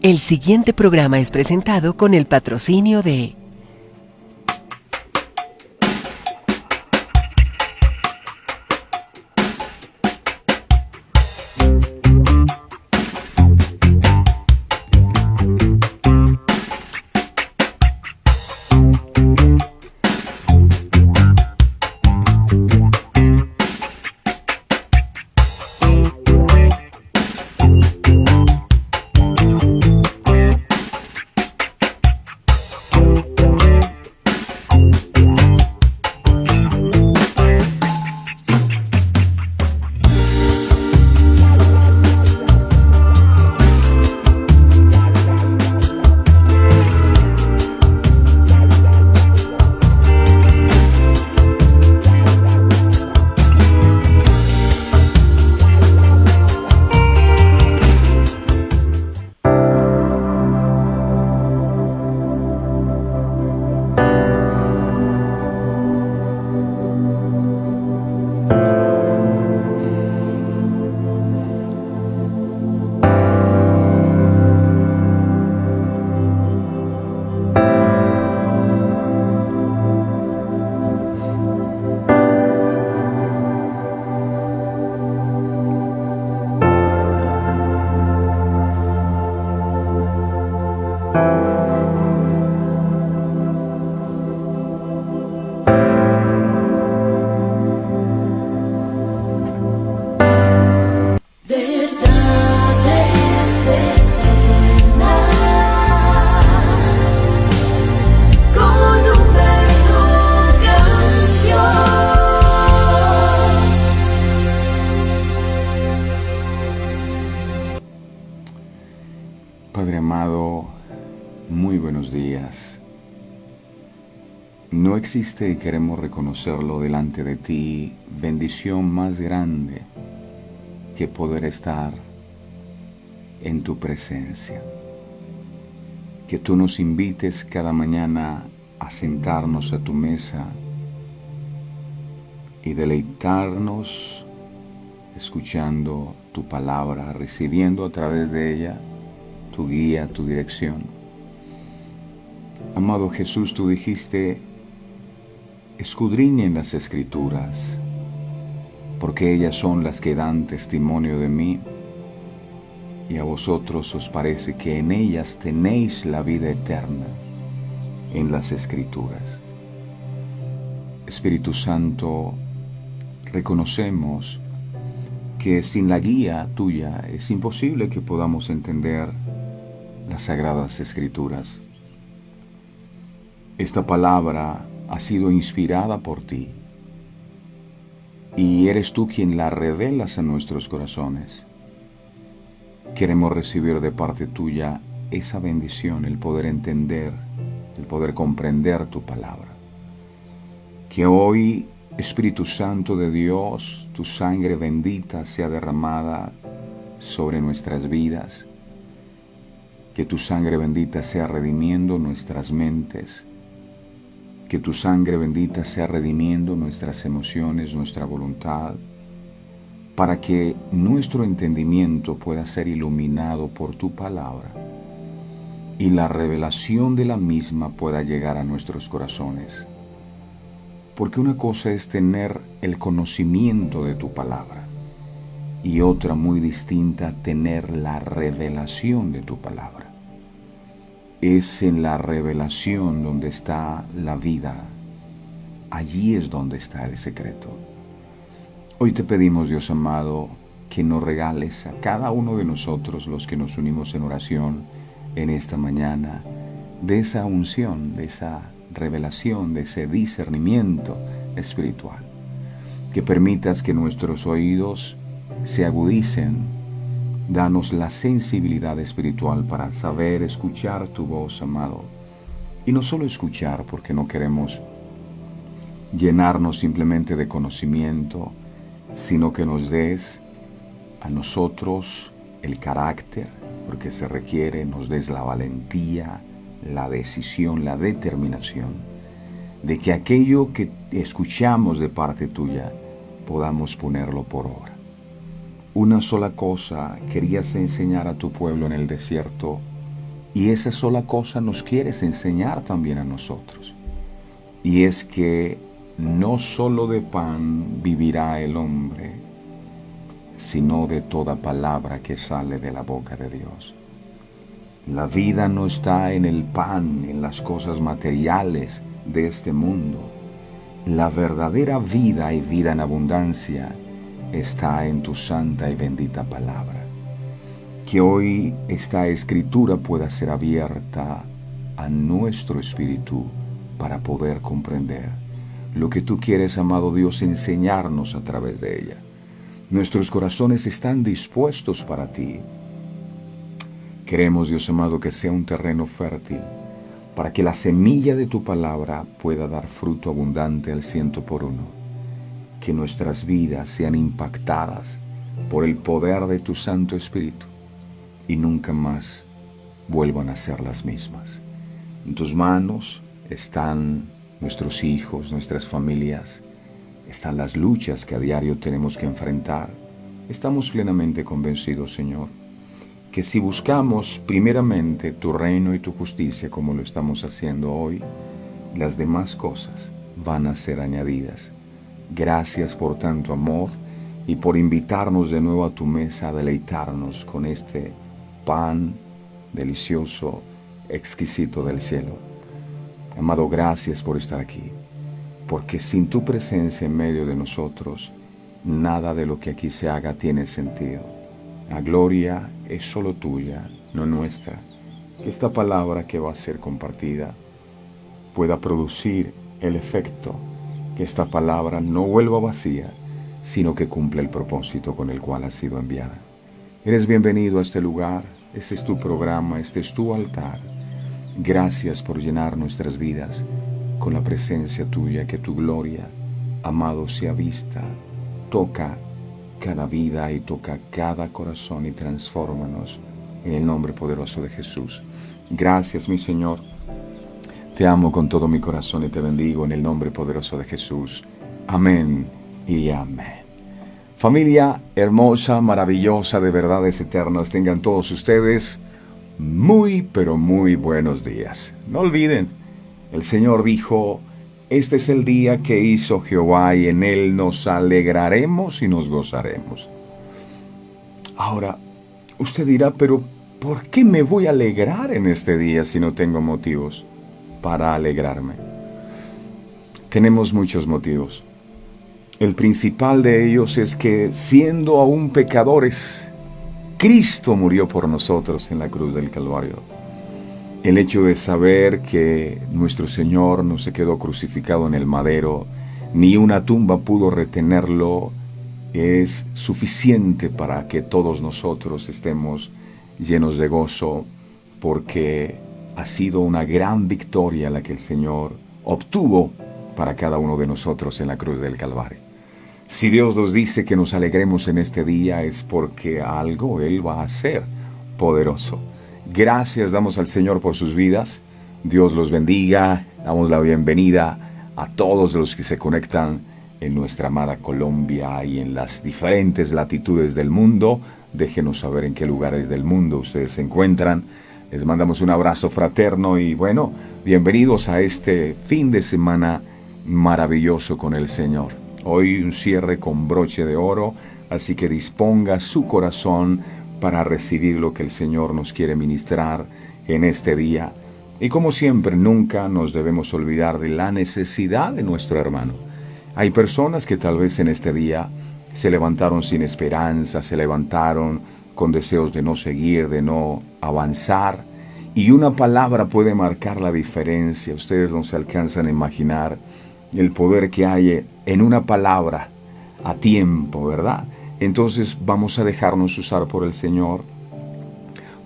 El siguiente programa es presentado con el patrocinio de Verdades eternas con Humberto Canción. Padre amado, muy buenos días. No existe, y queremos reconocerlo delante de ti, bendición más grande que poder estar en tu presencia. Que tú nos invites cada mañana a sentarnos a tu mesa y deleitarnos escuchando tu palabra, recibiendo a través de ella tu guía, tu dirección. Amado Jesús, tú dijiste: escudriñen las Escrituras, porque ellas son las que dan testimonio de mí, y a vosotros os parece que en ellas tenéis la vida eterna, en las Escrituras. Espíritu Santo, reconocemos que sin la guía tuya es imposible que podamos entender las Sagradas Escrituras. Esta palabra ha sido inspirada por ti, y eres tú quien la revelas a nuestros corazones. Queremos recibir de parte tuya esa bendición, el poder entender, el poder comprender tu palabra. Que hoy, Espíritu Santo de Dios, tu sangre bendita sea derramada sobre nuestras vidas. Que tu sangre bendita sea redimiendo nuestras mentes. Que tu sangre bendita sea redimiendo nuestras emociones, nuestra voluntad, para que nuestro entendimiento pueda ser iluminado por tu palabra y la revelación de la misma pueda llegar a nuestros corazones. Porque una cosa es tener el conocimiento de tu palabra y otra muy distinta, tener la revelación de tu palabra. Es en la revelación donde está la vida. Allí es donde está el secreto. Hoy te pedimos, Dios amado, que nos regales a cada uno de nosotros, los que nos unimos en oración en esta mañana, de esa unción, de esa revelación, de ese discernimiento espiritual. Que permitas que nuestros oídos se agudicen. Danos la sensibilidad espiritual para saber escuchar tu voz, amado. Y no solo escuchar, porque no queremos llenarnos simplemente de conocimiento, sino que nos des a nosotros el carácter, porque se requiere, nos des la valentía, la decisión, la determinación, de que aquello que escuchamos de parte tuya podamos ponerlo por obra. Una sola cosa querías enseñar a tu pueblo en el desierto Y esa sola cosa nos quieres enseñar también a nosotros. Y es que no solo de pan vivirá el hombre, sino de toda palabra que sale de la boca de Dios. La vida no está en el pan, en las cosas materiales de este mundo. La verdadera vida y vida en abundancia está en tu santa y bendita palabra. Que hoy esta escritura pueda ser abierta a nuestro espíritu para poder comprender lo que tú quieres, amado Dios, enseñarnos a través de ella. Nuestros corazones están dispuestos para ti. Queremos, Dios amado, que sea un terreno fértil para que la semilla de tu palabra pueda dar fruto abundante al 100%. Que nuestras vidas sean impactadas por el poder de tu Santo Espíritu y nunca más vuelvan a ser las mismas. En tus manos están nuestros hijos, nuestras familias, están las luchas que a diario tenemos que enfrentar. Estamos plenamente convencidos, Señor, que si buscamos primeramente tu reino y tu justicia como lo estamos haciendo hoy, las demás cosas van a ser añadidas. Gracias por tanto amor y por invitarnos de nuevo a tu mesa a deleitarnos con este pan delicioso, exquisito del cielo. Amado, gracias por estar aquí, porque sin tu presencia en medio de nosotros, nada de lo que aquí se haga tiene sentido. La gloria es solo tuya, no nuestra. Que esta palabra que va a ser compartida pueda producir el efecto, que esta palabra no vuelva vacía, sino que cumpla el propósito con el cual ha sido enviada. Eres bienvenido a este lugar, este es tu programa, este es tu altar. Gracias por llenar nuestras vidas con la presencia tuya, que tu gloria, amado, sea vista. Toca cada vida y toca cada corazón y transfórmanos en el nombre poderoso de Jesús. Gracias, mi Señor. Te amo con todo mi corazón y te bendigo en el nombre poderoso de Jesús. Amén y amén. Familia hermosa, maravillosa, de verdades eternas, tengan todos ustedes muy, pero muy buenos días. No olviden, el Señor dijo: este es el día que hizo Jehová y en él nos alegraremos y nos gozaremos. Ahora, usted dirá, pero ¿por qué me voy a alegrar en este día si no tengo motivos para alegrarme? Tenemos muchos motivos. El principal de ellos es que, siendo aún pecadores, Cristo murió por nosotros en la cruz del Calvario. El hecho de saber que nuestro Señor no se quedó crucificado en el madero, ni una tumba pudo retenerlo, es suficiente para que todos nosotros estemos llenos de gozo, porque ha sido una gran victoria la que el Señor obtuvo para cada uno de nosotros en la cruz del Calvario. Si Dios nos dice que nos alegremos en este día, es porque algo Él va a hacer poderoso. Gracias damos al Señor por sus vidas. Dios los bendiga. Damos la bienvenida a todos los que se conectan en nuestra amada Colombia y en las diferentes latitudes del mundo. Déjenos saber en qué lugares del mundo ustedes se encuentran. Les mandamos un abrazo fraterno y bueno, bienvenidos a este fin de semana maravilloso con el Señor. Hoy un cierre con broche de oro, así que disponga su corazón para recibir lo que el Señor nos quiere ministrar en este día. Y como siempre, nunca nos debemos olvidar de la necesidad de nuestro hermano. Hay personas que tal vez en este día se levantaron sin esperanza, se levantaron con deseos de no seguir, de no avanzar. Y una palabra puede marcar la diferencia. Ustedes no se alcanzan a imaginar el poder que hay en una palabra a tiempo, ¿verdad? Entonces vamos a dejarnos usar por el Señor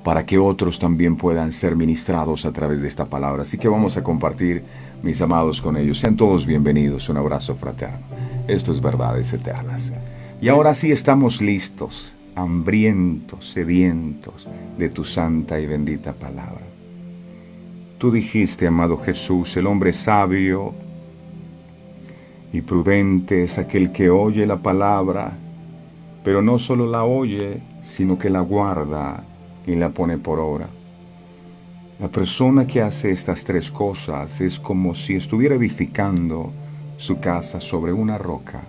para que otros también puedan ser ministrados a través de esta palabra. Así que vamos a compartir, mis amados, con ellos. Sean todos bienvenidos. Un abrazo fraterno. Esto es Verdades Eternas. Y ahora sí estamos listos, hambrientos, sedientos de tu santa y bendita palabra. Tú dijiste, amado Jesús, el hombre sabio y prudente es aquel que oye la palabra, pero no solo la oye, sino que la guarda y la pone por obra. La persona que hace estas tres cosas es como si estuviera edificando su casa sobre una roca.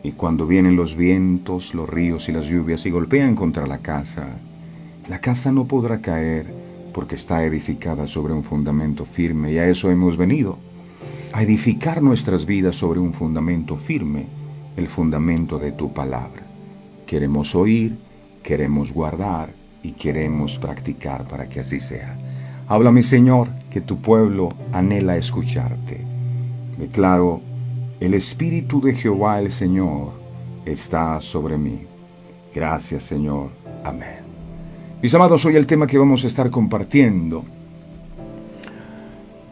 Y cuando vienen los vientos, los ríos y las lluvias y golpean contra la casa no podrá caer porque está edificada sobre un fundamento firme. Y a eso hemos venido, a edificar nuestras vidas sobre un fundamento firme, el fundamento de tu palabra. Queremos oír, queremos guardar y queremos practicar para que así sea. Háblame, Señor, que tu pueblo anhela escucharte. Declaro, el Espíritu de Jehová el Señor está sobre mí. Gracias, Señor. Amén. Mis amados, hoy el tema que vamos a estar compartiendo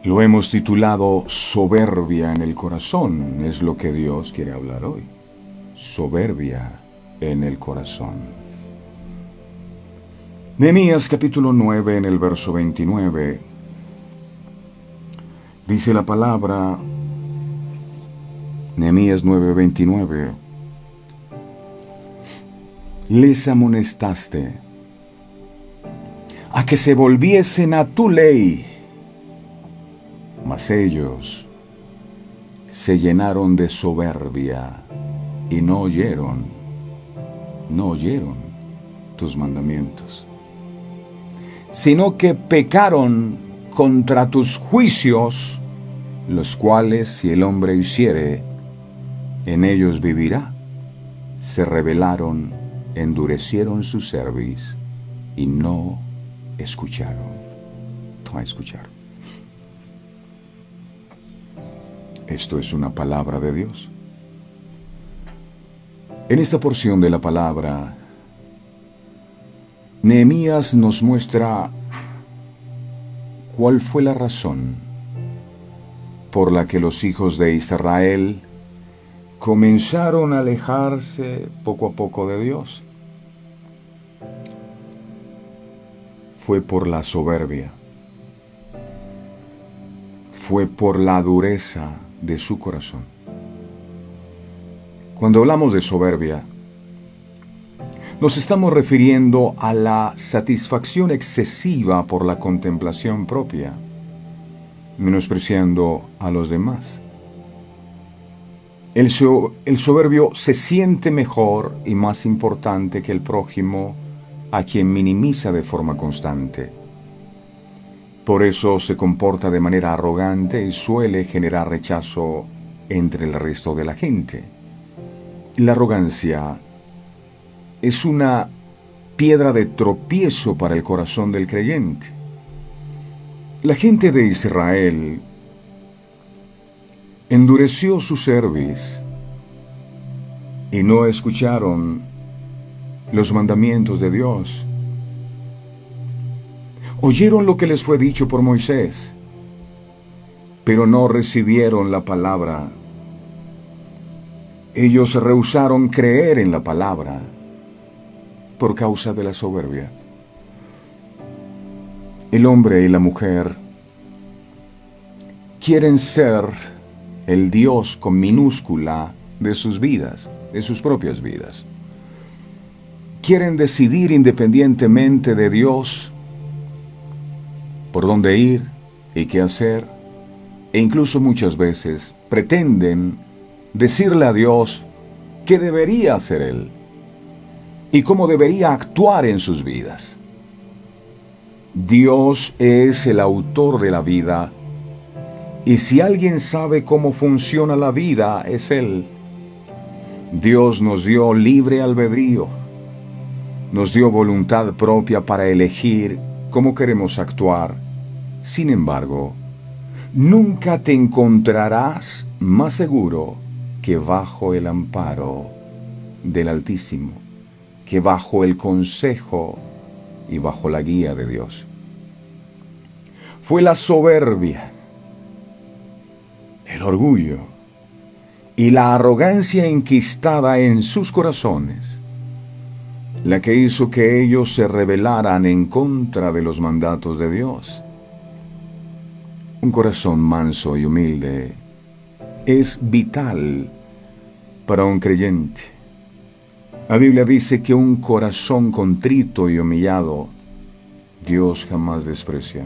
lo hemos titulado Soberbia en el corazón. Es lo que Dios quiere hablar hoy. Soberbia en el corazón. Nehemías capítulo 9 en el verso 29. Dice la palabra, Nehemías 9:29. Les amonestaste a que se volviesen a tu ley, mas ellos se llenaron de soberbia y no oyeron tus mandamientos, sino que pecaron contra tus juicios, los cuales si el hombre hiciere, en ellos vivirá. Se rebelaron, endurecieron su cerviz y no escucharon. No escucharon. Esto es una palabra de Dios. En esta porción de la palabra, Nehemías nos muestra cuál fue la razón por la que los hijos de Israel comenzaron a alejarse poco a poco de Dios. Fue por la soberbia, fue por la dureza de su corazón. Cuando hablamos de soberbia, nos estamos refiriendo a la satisfacción excesiva por la contemplación propia, menospreciando a los demás. El soberbio se siente mejor y más importante que el prójimo, a quien minimiza de forma constante. Por eso se comporta de manera arrogante y suele generar rechazo entre el resto de la gente. La arrogancia es una piedra de tropiezo para el corazón del creyente. La gente de Israel endureció su cerviz y no escucharon los mandamientos de Dios. Oyeron lo que les fue dicho por Moisés, pero no recibieron la palabra. Ellos rehusaron creer en la palabra por causa de la soberbia. El hombre y la mujer quieren ser el Dios con minúscula de sus vidas, de sus propias vidas. Quieren decidir independientemente de Dios por dónde ir y qué hacer, e incluso muchas veces pretenden decirle a Dios qué debería hacer Él y cómo debería actuar en sus vidas. Dios es el autor de la vida, y si alguien sabe cómo funciona la vida, es Él. Dios nos dio libre albedrío, nos dio voluntad propia para elegir cómo queremos actuar. Sin embargo, nunca te encontrarás más seguro que bajo el amparo del Altísimo, que bajo el consejo y bajo la guía de Dios. Fue la soberbia, el orgullo y la arrogancia enquistada en sus corazones la que hizo que ellos se rebelaran en contra de los mandatos de Dios. Un corazón manso y humilde es vital para un creyente. La Biblia dice que un corazón contrito y humillado Dios jamás desprecia.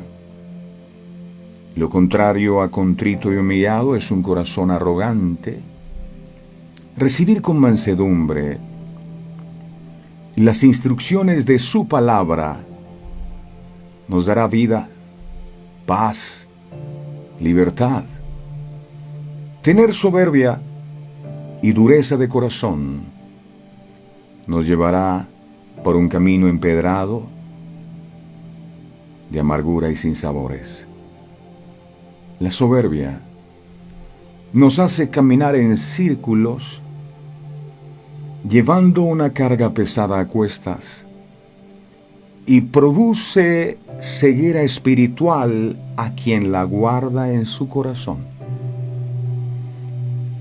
Lo contrario a contrito y humillado es un corazón arrogante. Recibir con mansedumbre las instrucciones de su palabra nos dará vida, paz, libertad. Tener soberbia y dureza de corazón nos llevará por un camino empedrado de amargura y sinsabores. La soberbia nos hace caminar en círculos, llevando una carga pesada a cuestas, y produce ceguera espiritual a quien la guarda en su corazón.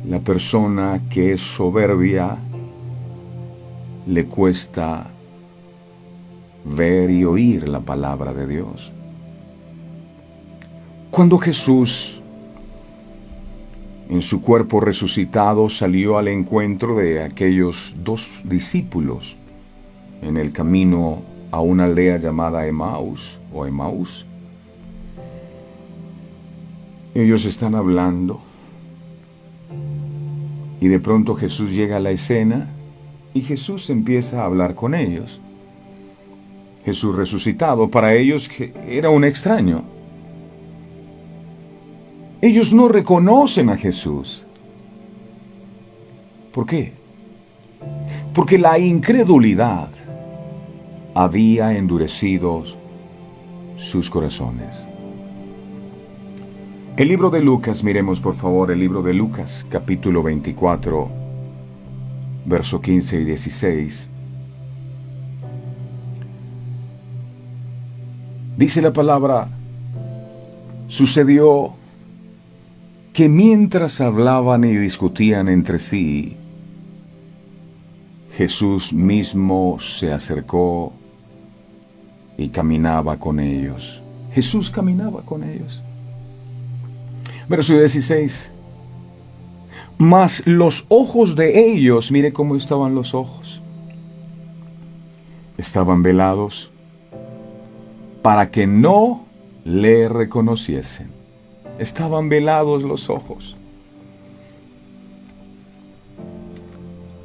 La persona que es soberbia le cuesta ver y oír la palabra de Dios. Cuando Jesús, en su cuerpo resucitado, salió al encuentro de aquellos 2 discípulos en el camino a una aldea llamada Emaús o Emaús, ellos están hablando y de pronto Jesús llega a la escena y Jesús empieza a hablar con ellos. Jesús resucitado para ellos era un extraño. Ellos no reconocen a Jesús. ¿Por qué? Porque la incredulidad había endurecido sus corazones. El libro de Lucas, miremos por favor el libro de Lucas, capítulo 24, verso 15 y 16. Dice la palabra: sucedió que mientras hablaban y discutían entre sí, Jesús mismo se acercó y caminaba con ellos. Jesús caminaba con ellos. Verso 16. Mas los ojos de ellos, mire cómo estaban los ojos, estaban velados para que no le reconociesen. Estaban velados los ojos.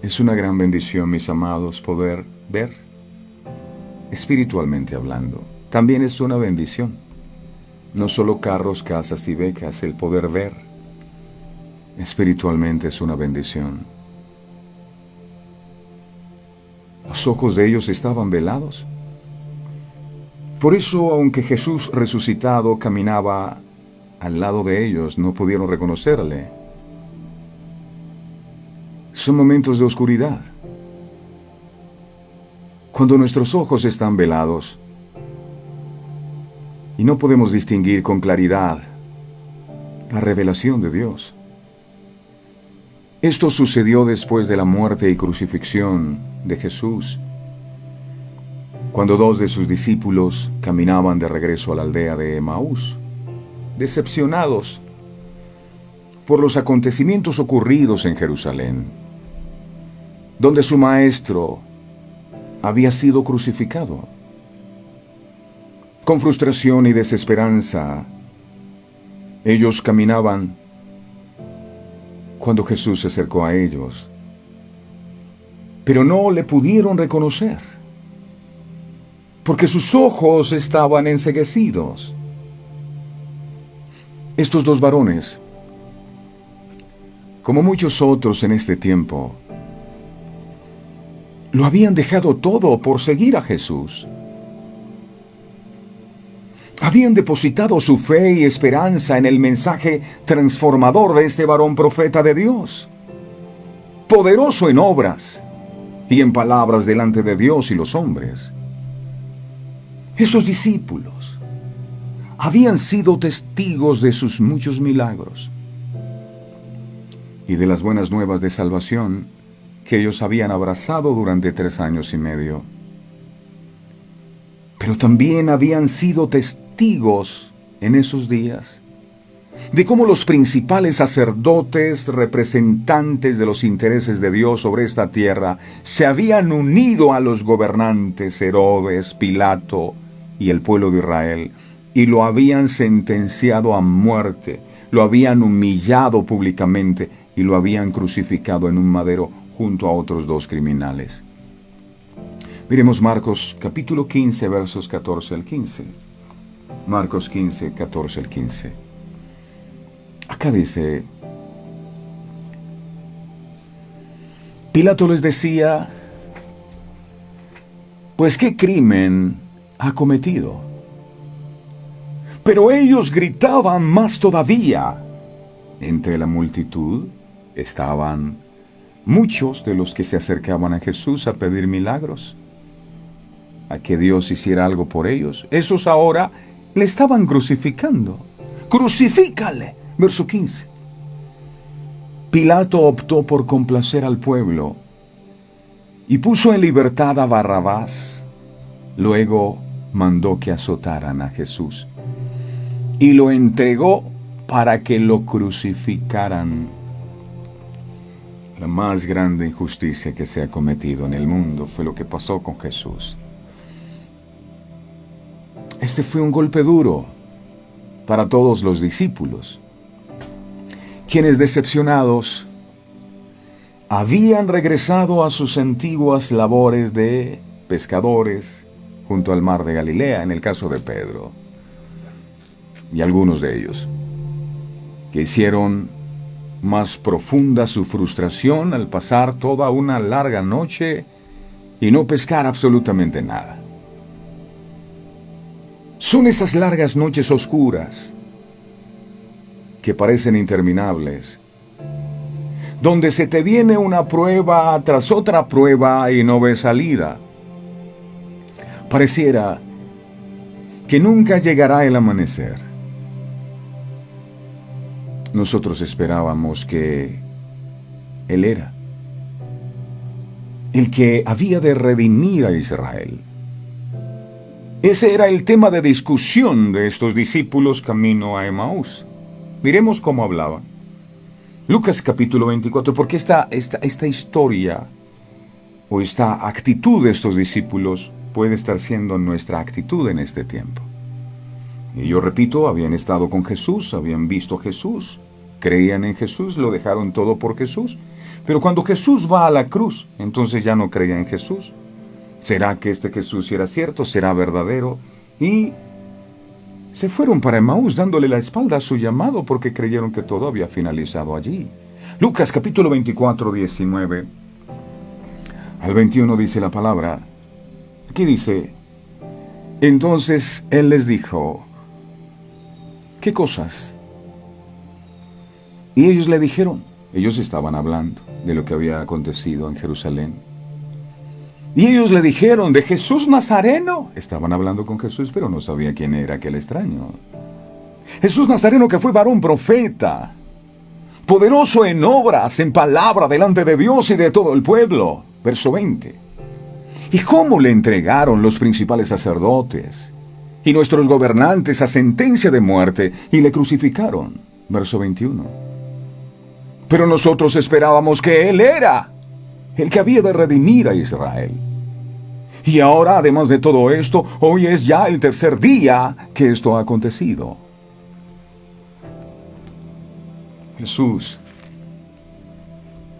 Es una gran bendición, mis amados, poder ver, espiritualmente hablando. También es una bendición. No solo carros, casas y becas, el poder ver. Espiritualmente es una bendición. Los ojos de ellos estaban velados. Por eso, aunque Jesús resucitado caminaba al lado de ellos, no pudieron reconocerle. Son momentos de oscuridad. Cuando nuestros ojos están velados y no podemos distinguir con claridad la revelación de Dios. Esto sucedió después de la muerte y crucifixión de Jesús, cuando 2 de sus discípulos caminaban de regreso a la aldea de Emaús, decepcionados por los acontecimientos ocurridos en Jerusalén, donde su maestro había sido crucificado. Con frustración y desesperanza, ellos caminaban cuando Jesús se acercó a ellos, pero no le pudieron reconocer, porque sus ojos estaban enceguecidos. Estos 2 varones, como muchos otros en este tiempo, lo habían dejado todo por seguir a Jesús. Habían depositado su fe y esperanza en el mensaje transformador de este varón profeta de Dios, poderoso en obras y en palabras delante de Dios y los hombres. Esos discípulos habían sido testigos de sus muchos milagros y de las buenas nuevas de salvación que ellos habían abrazado durante 3 años y medio. Pero también habían sido testigos en esos días de cómo los principales sacerdotes, representantes de los intereses de Dios sobre esta tierra, se habían unido a los gobernantes Herodes, Pilato y el pueblo de Israel, y lo habían sentenciado a muerte, lo habían humillado públicamente y lo habían crucificado en un madero junto a otros 2 criminales. Miremos Marcos capítulo 15, versos 14 al 15. Marcos 15, 14 al 15. Acá dice: Pilato les decía, pues ¿qué crimen ha cometido? Pero ellos gritaban más todavía. Entre la multitud estaban muchos de los que se acercaban a Jesús a pedir milagros, a que Dios hiciera algo por ellos. Esos ahora le estaban crucificando. ¡Crucifícale! Verso 15. Pilato optó por complacer al pueblo y puso en libertad a Barrabás. Luego mandó que azotaran a Jesús y lo entregó para que lo crucificaran. La más grande injusticia que se ha cometido en el mundo fue lo que pasó con Jesús. Este fue un golpe duro para todos los discípulos, quienes decepcionados habían regresado a sus antiguas labores de pescadores junto al mar de Galilea, en el caso de Pedro, y algunos de ellos, que hicieron más profunda su frustración al pasar toda una larga noche y no pescar absolutamente nada. Son esas largas noches oscuras que parecen interminables, donde se te viene una prueba tras otra prueba y no ves salida. Pareciera que nunca llegará el amanecer. Nosotros esperábamos que Él era el que había de redimir a Israel. Ese era el tema de discusión de estos discípulos camino a Emaús. Miremos cómo hablaban. Lucas capítulo 24, porque esta historia o esta actitud de estos discípulos puede estar siendo nuestra actitud en este tiempo. Y yo repito, habían estado con Jesús, habían visto a Jesús, creían en Jesús, lo dejaron todo por Jesús. Pero cuando Jesús va a la cruz, entonces ya no creían en Jesús. ¿Será que este Jesús era cierto? ¿Será verdadero? Y se fueron para Emaús dándole la espalda a su llamado porque creyeron que todo había finalizado allí. Lucas capítulo 24, 19 al 21 dice la palabra. Aquí dice: entonces Él les dijo, ¿qué cosas? Y ellos le dijeron, ellos estaban hablando de lo que había acontecido en Jerusalén. Y ellos le dijeron, de Jesús Nazareno. Estaban hablando con Jesús, pero no sabía quién era aquel extraño. Jesús Nazareno, que fue varón profeta, poderoso en obras, en palabra, delante de Dios y de todo el pueblo. Verso 20. ¿Y cómo le entregaron los principales sacerdotes y nuestros gobernantes a sentencia de muerte y le crucificaron? Verso 21. Pero nosotros esperábamos que Él era el que había de redimir a Israel. Y ahora, además de todo esto, hoy es ya el tercer día que esto ha acontecido. Jesús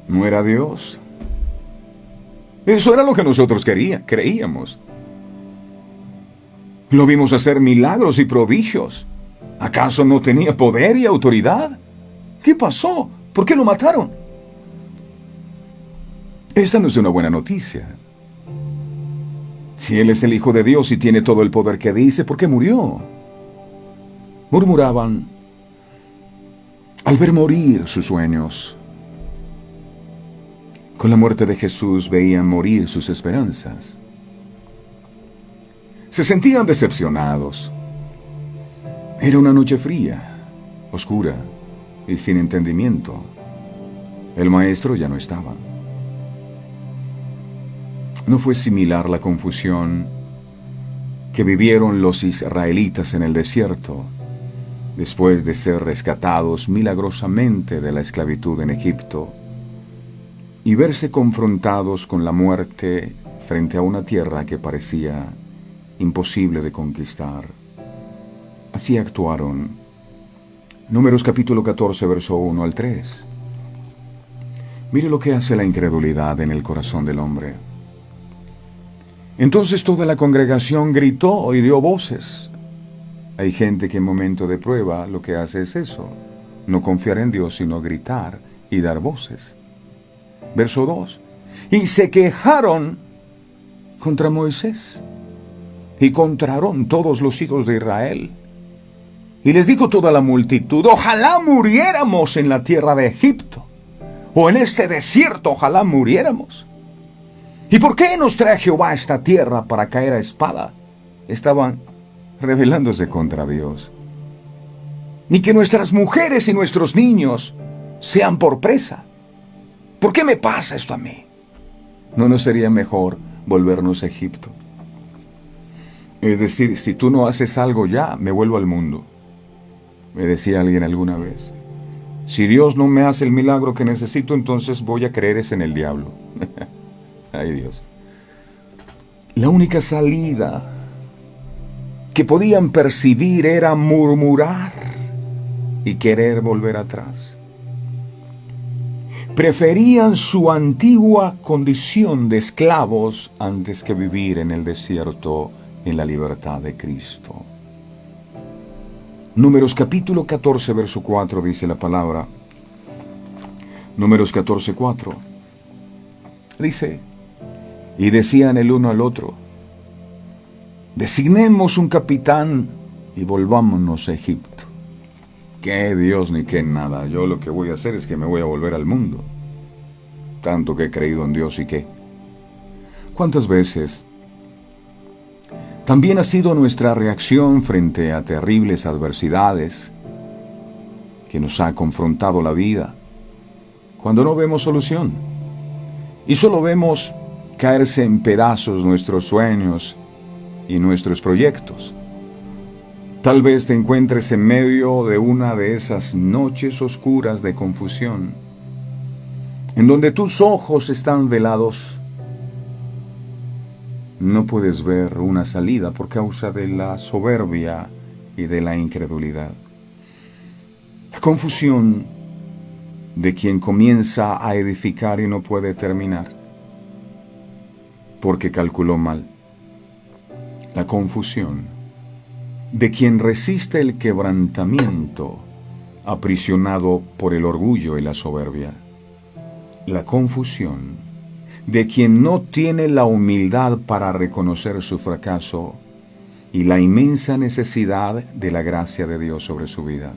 no era Dios. Eso era lo que nosotros creíamos. Lo vimos hacer milagros y prodigios. ¿Acaso no tenía poder y autoridad? ¿Qué pasó? ¿Por qué lo mataron? Esta no es una buena noticia. Si Él es el Hijo de Dios y tiene todo el poder que dice, ¿por qué murió? Murmuraban al ver morir sus sueños. Con la muerte de Jesús veían morir sus esperanzas. Se sentían decepcionados. Era una noche fría, oscura y sin entendimiento. El maestro ya no estaba. ¿No fue similar la confusión que vivieron los israelitas en el desierto después de ser rescatados milagrosamente de la esclavitud en Egipto y verse confrontados con la muerte frente a una tierra que parecía imposible de conquistar. Así actuaron. Números capítulo 14, verso 1 al 3. Mire lo que hace la incredulidad en el corazón del hombre. Entonces toda la congregación gritó y dio voces. Hay gente que en momento de prueba lo que hace es eso, no confiar en Dios, sino gritar y dar voces. Verso 2. Y se quejaron contra Moisés y contra Aarón todos los hijos de Israel. Y les dijo toda la multitud: ojalá muriéramos en la tierra de Egipto, o en este desierto, ojalá muriéramos. ¿Y por qué nos trae Jehová a esta tierra para caer a espada? Estaban rebelándose contra Dios. Ni que nuestras mujeres y nuestros niños sean por presa. ¿Por qué me pasa esto a mí? ¿No nos sería mejor volvernos a Egipto? Es decir, si tú no haces algo ya, me vuelvo al mundo. Me decía alguien alguna vez. Si Dios no me hace el milagro que necesito, entonces voy a creer es en el diablo. Ay, Dios. La única salida que podían percibir era murmurar y querer volver atrás. Preferían su antigua condición de esclavos antes que vivir en el desierto en la libertad de Cristo. Números capítulo 14, verso 4 dice la palabra. Números 14, 4. Dice: y decían el uno al otro: designemos un capitán y volvámonos a Egipto. Qué Dios ni qué nada. Yo lo que voy a hacer es que me voy a volver al mundo. Tanto que he creído en Dios y qué. ¿Cuántas veces también ha sido nuestra reacción frente a terribles adversidades que nos ha confrontado la vida, cuando no vemos solución y solo vemos caerse en pedazos nuestros sueños y nuestros proyectos? Tal vez te encuentres en medio de una de esas noches oscuras de confusión, en donde tus ojos están velados. No puedes ver una salida por causa de la soberbia y de la incredulidad. La confusión de quien comienza a edificar y no puede terminar, porque calculó mal. La confusión de quien resiste el quebrantamiento, aprisionado por el orgullo y la soberbia. La confusión de quien no tiene la humildad para reconocer su fracaso y la inmensa necesidad de la gracia de Dios sobre su vida.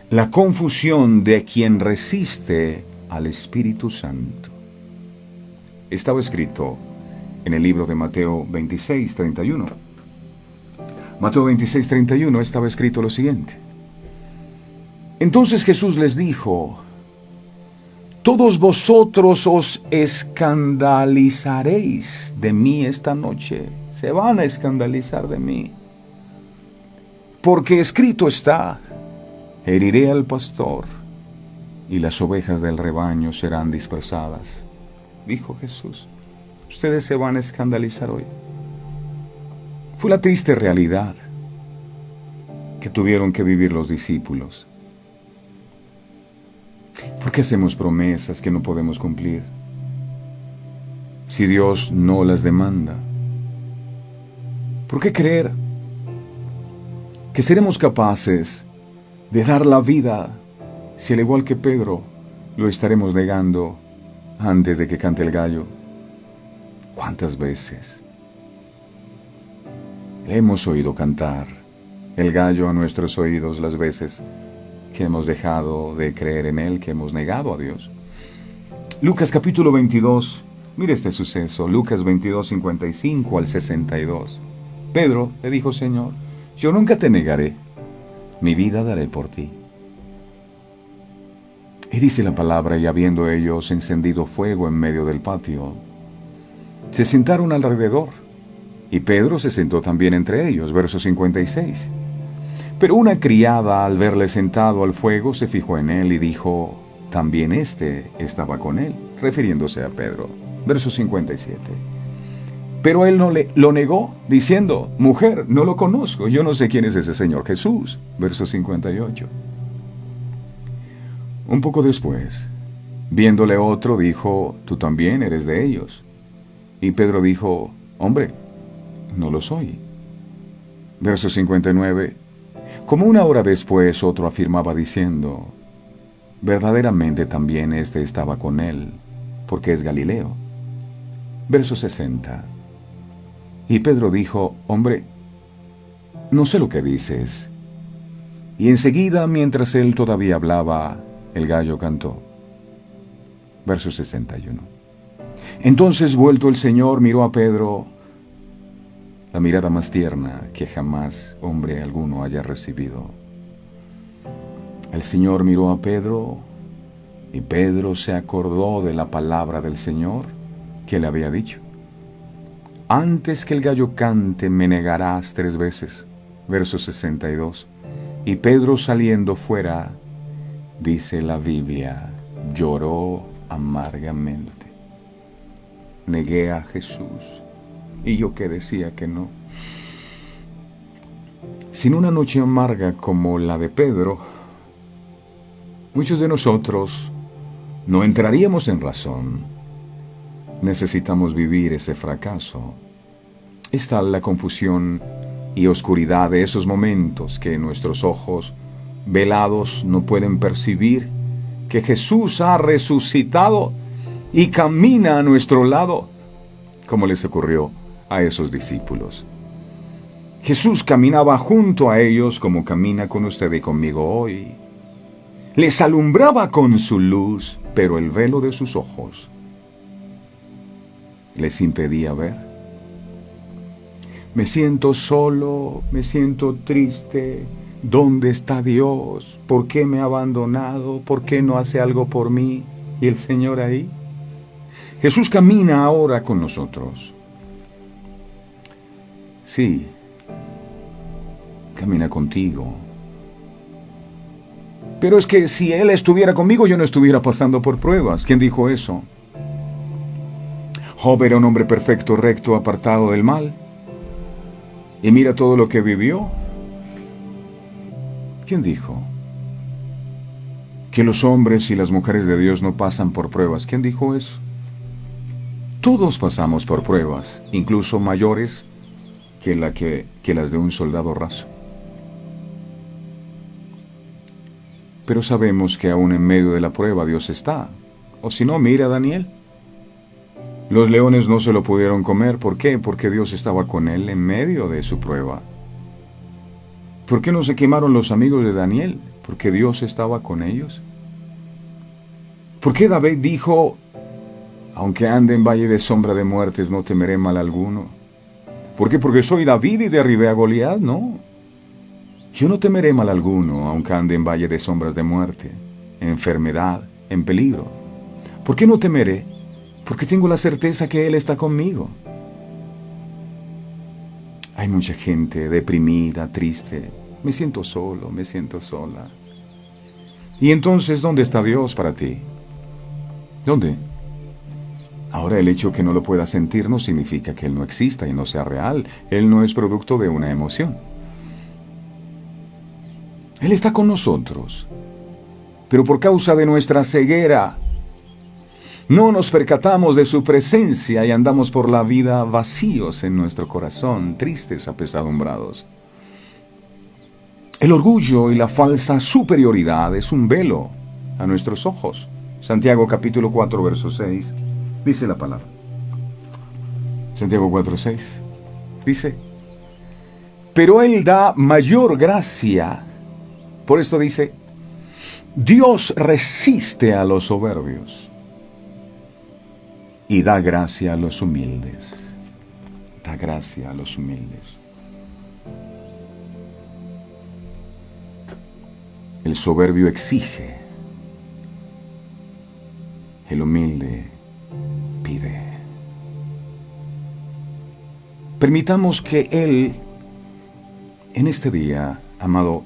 La confusión de quien resiste al Espíritu Santo. Estaba escrito en el libro de Mateo 26, 31. Mateo 26, 31 estaba escrito lo siguiente. Entonces Jesús les dijo: todos vosotros os escandalizaréis de mí esta noche. Se van a escandalizar de mí. Porque escrito está: heriré al pastor y las ovejas del rebaño serán dispersadas. Dijo Jesús. Ustedes se van a escandalizar hoy. Fue la triste realidad que tuvieron que vivir los discípulos. ¿Por qué hacemos promesas que no podemos cumplir si Dios no las demanda? ¿Por qué creer que seremos capaces de dar la vida si al igual que Pedro lo estaremos negando antes de que cante el gallo? ¿Cuántas veces hemos oído cantar el gallo a nuestros oídos las veces que hemos dejado de creer en Él, que hemos negado a Dios? Lucas capítulo 22, mire este suceso, Lucas 22, 55 al 62. Pedro le dijo: Señor, yo nunca te negaré, mi vida daré por ti. Y dice la palabra: y habiendo ellos encendido fuego en medio del patio, se sentaron alrededor, y Pedro se sentó también entre ellos. Verso 56. Pero una criada, al verle sentado al fuego, se fijó en él y dijo: también éste estaba con él, refiriéndose a Pedro. Verso 57. Pero él lo negó, diciendo: mujer, no lo conozco, yo no sé quién es ese Señor Jesús. Verso 58. Un poco después, viéndole otro, dijo: tú también eres de ellos. Y Pedro dijo: hombre, no lo soy. Verso 59. Como una hora después, otro afirmaba diciendo: verdaderamente también éste estaba con él, porque es Galileo. Verso 60. Y Pedro dijo: hombre, no sé lo que dices. Y enseguida, mientras él todavía hablaba, el gallo cantó. Verso 61. Entonces, vuelto el Señor, miró a Pedro, la mirada más tierna que jamás hombre alguno haya recibido. El Señor miró a Pedro, y Pedro se acordó de la palabra del Señor que le había dicho: antes que el gallo cante, me negarás 3 veces. Verso 62. Y Pedro, saliendo fuera, dice la Biblia, lloró amargamente. Negué a Jesús, y yo que decía que no. Sin una noche amarga como la de Pedro, muchos de nosotros no entraríamos en razón. Necesitamos vivir ese fracaso. Está la confusión y oscuridad de esos momentos que nuestros ojos velados no pueden percibir que Jesús ha resucitado y camina a nuestro lado, como les ocurrió a esos discípulos. Jesús caminaba junto a ellos como camina con usted y conmigo hoy. Les alumbraba con su luz, pero el velo de sus ojos les impedía ver. Me siento solo, me siento triste. ¿Dónde está Dios? ¿Por qué me ha abandonado? ¿Por qué no hace algo por mí? ¿Y el Señor ahí? Jesús camina ahora con nosotros. Sí, camina contigo. Pero es que si Él estuviera conmigo, yo no estuviera pasando por pruebas. ¿Quién dijo eso? Job era un hombre perfecto, recto, apartado del mal. Y mira todo lo que vivió. ¿Quién dijo que los hombres y las mujeres de Dios no pasan por pruebas? ¿Quién dijo eso? Todos pasamos por pruebas, incluso mayores que las de un soldado raso. Pero sabemos que aún en medio de la prueba Dios está. O si no, mira a Daniel. Los leones no se lo pudieron comer. ¿Por qué? Porque Dios estaba con él en medio de su prueba. ¿Por qué no se quemaron los amigos de Daniel? Porque Dios estaba con ellos. ¿Por qué David dijo: aunque ande en valle de sombra de muertes, no temeré mal alguno? ¿Por qué? Porque soy David y derribé a Goliat. No. Yo no temeré mal alguno, aunque ande en valle de sombras de muerte, en enfermedad, en peligro. ¿Por qué no temeré? Porque tengo la certeza que Él está conmigo. Hay mucha gente deprimida, triste. Me siento solo, me siento sola. ¿Y entonces dónde está Dios para ti? ¿Dónde? Ahora, el hecho que no lo puedas sentir no significa que Él no exista y no sea real. Él no es producto de una emoción. Él está con nosotros. Pero por causa de nuestra ceguera, no nos percatamos de su presencia y andamos por la vida vacíos en nuestro corazón, tristes, apesadumbrados. El orgullo y la falsa superioridad es un velo a nuestros ojos. Santiago capítulo 4, verso 6, dice la palabra. Santiago 4, 6, dice: pero Él da mayor gracia. Por esto dice: Dios resiste a los soberbios y da gracia a los humildes. Da gracia a los humildes. El soberbio exige. El humilde pide. Permitamos que Él, en este día, amado,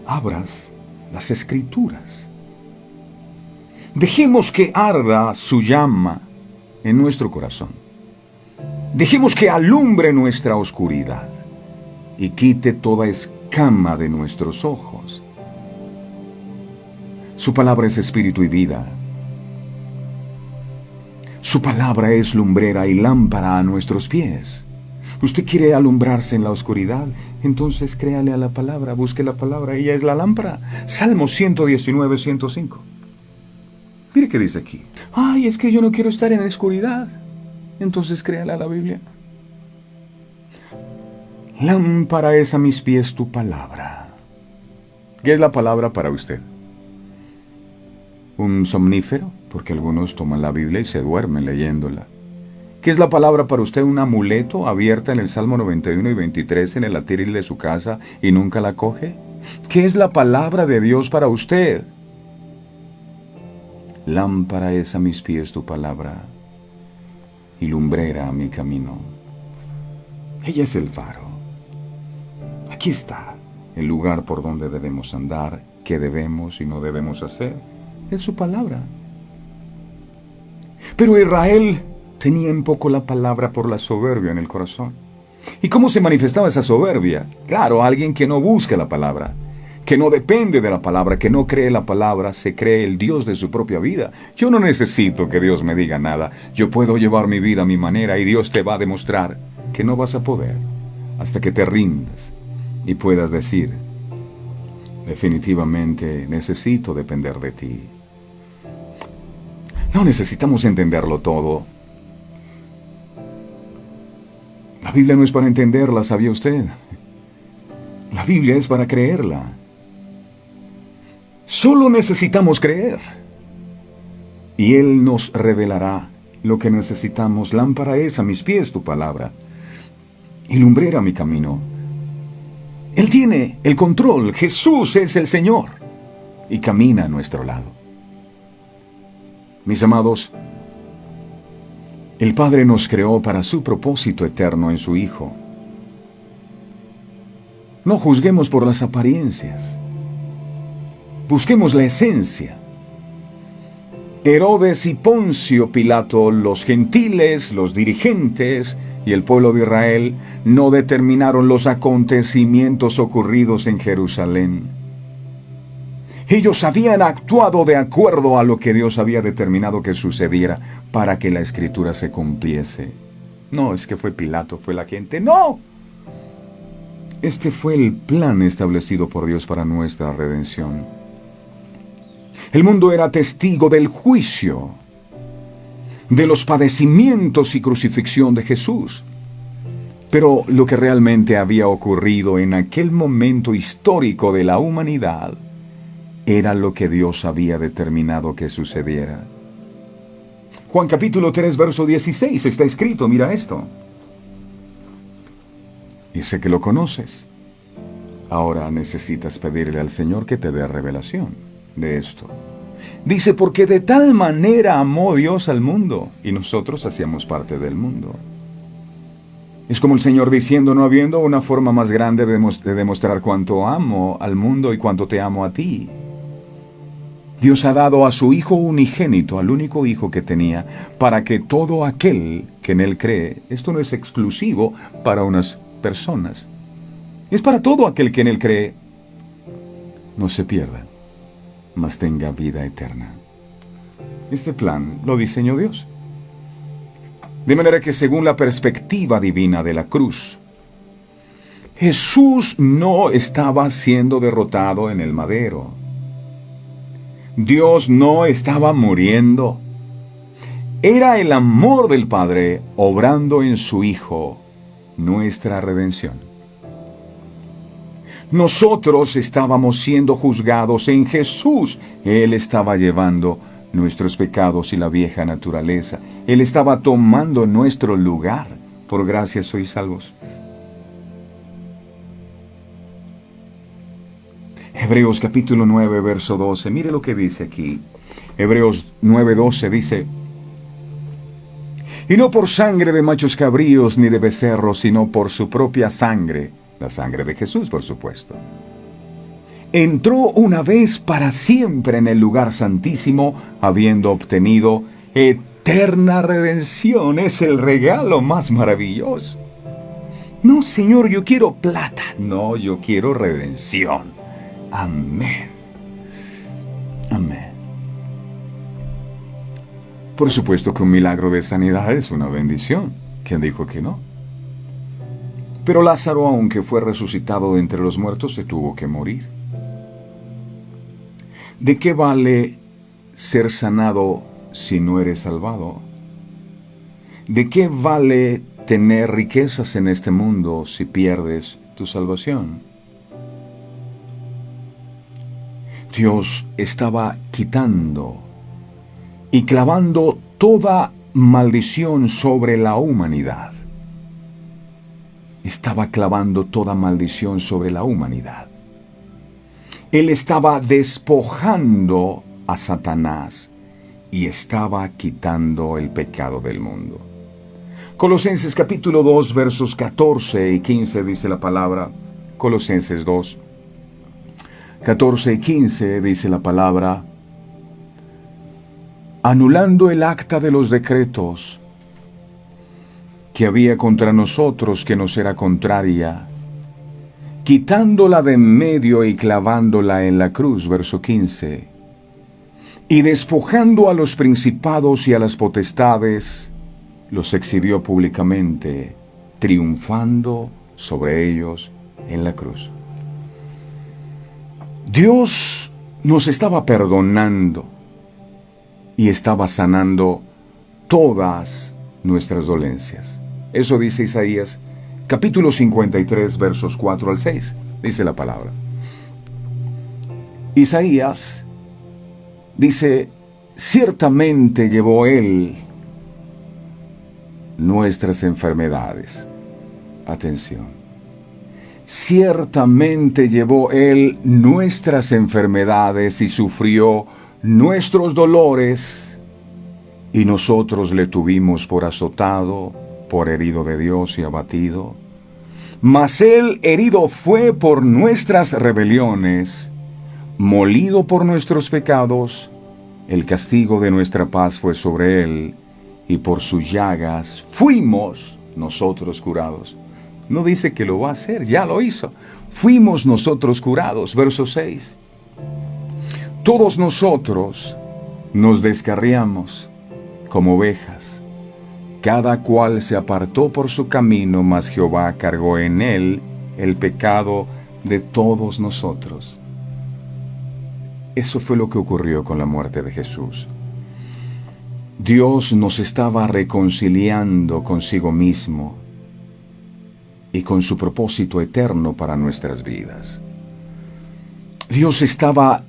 abras las Escrituras. Dejemos que arda su llama en nuestro corazón. Dejemos que alumbre nuestra oscuridad y quite toda escama de nuestros ojos. Su palabra es espíritu y vida. Su palabra es lumbrera y lámpara a nuestros pies. ¿Usted quiere alumbrarse en la oscuridad? Entonces créale a la palabra, busque la palabra, ella es la lámpara. Salmo 119, 105. Mire qué dice aquí. Ay, es que yo no quiero estar en la oscuridad. Entonces créale a la Biblia. Lámpara es a mis pies tu palabra. ¿Qué es la palabra para usted? ¿Un somnífero? Porque algunos toman la Biblia y se duermen leyéndola. ¿Qué es la palabra para usted? ¿Un amuleto abierta en el Salmo 91 y 23 en el atril de su casa y nunca la coge? ¿Qué es la palabra de Dios para usted? Lámpara es a mis pies tu palabra y lumbrera a mi camino. Ella es el faro. Aquí está el lugar por donde debemos andar, qué debemos y no debemos hacer. Es su palabra. Pero Israel tenía en poco la palabra por la soberbia en el corazón. ¿Y cómo se manifestaba esa soberbia? Claro, alguien que no busca la palabra, que no depende de la palabra, que no cree la palabra, se cree el Dios de su propia vida. Yo no necesito que Dios me diga nada. Yo puedo llevar mi vida a mi manera y Dios te va a demostrar que no vas a poder hasta que te rindas y puedas decir, definitivamente necesito depender de ti. No necesitamos entenderlo todo. La Biblia no es para entenderla, ¿sabía usted? La Biblia es para creerla. Solo necesitamos creer. Y Él nos revelará lo que necesitamos. Lámpara es a mis pies tu palabra y lumbrera mi camino. Él tiene el control. Jesús es el Señor y camina a nuestro lado. Mis amados, el Padre nos creó para su propósito eterno en su Hijo. No juzguemos por las apariencias. Busquemos la esencia. Herodes y Poncio Pilato, los gentiles, los dirigentes y el pueblo de Israel no determinaron los acontecimientos ocurridos en Jerusalén. Ellos habían actuado de acuerdo a lo que Dios había determinado que sucediera para que la Escritura se cumpliese. No, es que fue Pilato, fue la gente. ¡No! Este fue el plan establecido por Dios para nuestra redención. El mundo era testigo del juicio, de los padecimientos y crucifixión de Jesús. Pero lo que realmente había ocurrido en aquel momento histórico de la humanidad era lo que Dios había determinado que sucediera. Juan capítulo 3, verso 16, está escrito, mira esto. Y sé que lo conoces. Ahora necesitas pedirle al Señor que te dé revelación de esto. Dice, porque de tal manera amó Dios al mundo, y nosotros hacíamos parte del mundo. Es como el Señor diciendo, no habiendo una forma más grande de demostrar cuánto amo al mundo y cuánto te amo a ti. Dios ha dado a su Hijo unigénito, al único Hijo que tenía, para que todo aquel que en Él cree, esto no es exclusivo para unas personas, es para todo aquel que en Él cree, no se pierda, mas tenga vida eterna. Este plan lo diseñó Dios. De manera que según la perspectiva divina de la cruz, Jesús no estaba siendo derrotado en el madero. Dios no estaba muriendo. Era el amor del Padre obrando en su Hijo, nuestra redención. Nosotros estábamos siendo juzgados en Jesús. Él estaba llevando nuestros pecados y la vieja naturaleza. Él estaba tomando nuestro lugar. Por gracia sois salvos. Hebreos capítulo 9, verso 12. Mire lo que dice aquí. Hebreos 9, 12 dice, y no por sangre de machos cabríos ni de becerros, sino por su propia sangre, la sangre de Jesús, por supuesto. Entró una vez para siempre en el lugar santísimo, habiendo obtenido eterna eterna redención es el regalo más maravilloso. No, Señor, yo quiero plata. No, yo quiero redención. Amén. Amén. Por supuesto que un milagro de sanidad es una bendición. ¿Quién dijo que no? Pero Lázaro, aunque fue resucitado de entre los muertos, se tuvo que morir. ¿De qué vale ser sanado si no eres salvado? ¿De qué vale tener riquezas en este mundo si pierdes tu salvación? Dios estaba quitando y clavando toda maldición sobre la humanidad. Estaba clavando toda maldición sobre la humanidad. Él estaba despojando a Satanás y estaba quitando el pecado del mundo. Colosenses capítulo 2, versos 14 y 15 dice la palabra. Colosenses 2, 14 y 15 dice la palabra: anulando el acta de los decretos que había contra nosotros, que nos era contraria, quitándola de en medio y clavándola en la cruz, verso 15, y despojando a los principados y a las potestades, los exhibió públicamente, triunfando sobre ellos en la cruz. Dios nos estaba perdonando y estaba sanando todas nuestras dolencias. Eso dice Isaías, capítulo 53, versos 4 al 6. Dice la palabra. Isaías dice: ciertamente llevó Él nuestras enfermedades. Atención. Ciertamente llevó Él nuestras enfermedades y sufrió nuestros dolores, y nosotros le tuvimos por azotado, por herido de Dios y abatido. Mas Él herido fue por nuestras rebeliones, molido por nuestros pecados. El castigo de nuestra paz fue sobre Él, y por sus llagas fuimos nosotros curados. No dice que lo va a hacer, ya lo hizo. Fuimos nosotros curados. Verso 6. Todos nosotros nos descarriamos como ovejas. Cada cual se apartó por su camino, mas Jehová cargó en él el pecado de todos nosotros. Eso fue lo que ocurrió con la muerte de Jesús. Dios nos estaba reconciliando consigo mismo y con su propósito eterno para nuestras vidas. Dios estaba